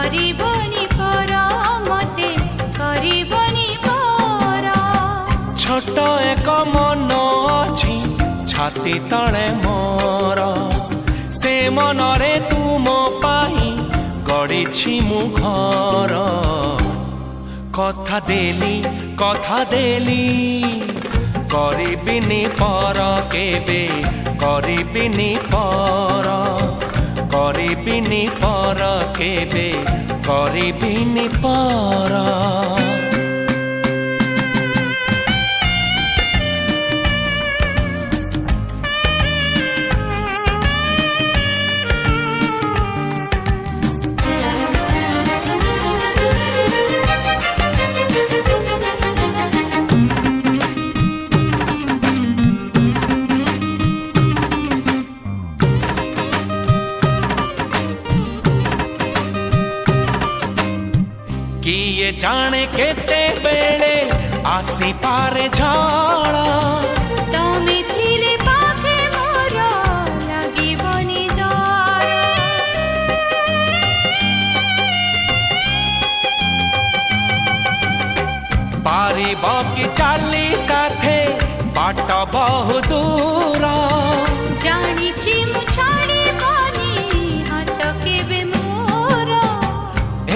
करिबनी पर मते करिबनी पर छोट एक मन अछि छाती तले मोर से मनरे तुम पाई गढ़ी मु घर कथा देली करिबिनी पर केबे करिबिनी पर करिबिनी पर केबे करिबिनी पर किए जाने केते बेले आसी पारे झाड़ा तमे थिले पाखे मोर लागिबनी डर पारिब कि चाली साथे बाट बहु दूर जानिछि मु छाड़िबनी हाथ केबे मोर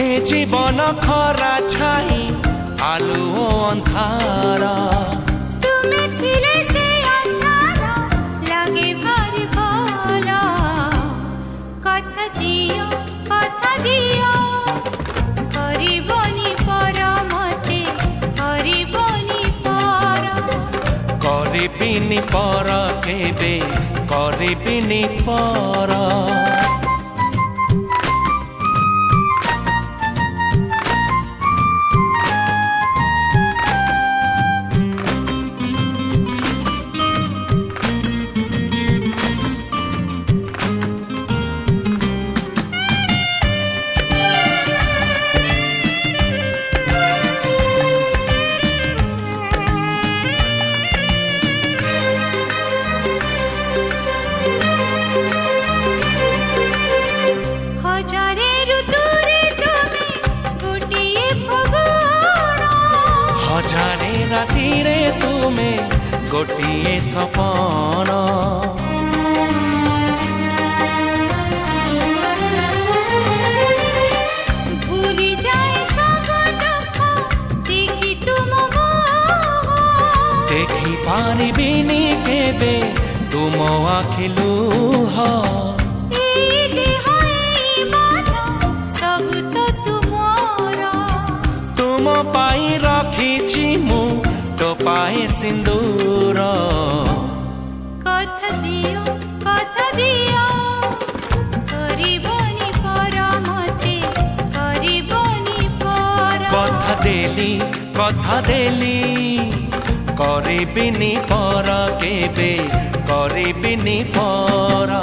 ए जीवन खरा छाई आलु अंधारा तुमे थिले से अंधारा लागे भारी भला कथा दियो करिबनी पर मते करिबनी पर करिबिनी पर केबे करिबिनी पर हजारे राती रे तुमे गोटिए सपन भूली जाए सब दुख देखी तुम देखी पारिबिनी केबे तुम आखि लुह सब तो तुमर तुम पाई रखिछि मु तो पाए सिंदूर कथा दियो करिबनी पर मते करिबनी पर कथा देली करिबिनी पर केबे करिबिनी पर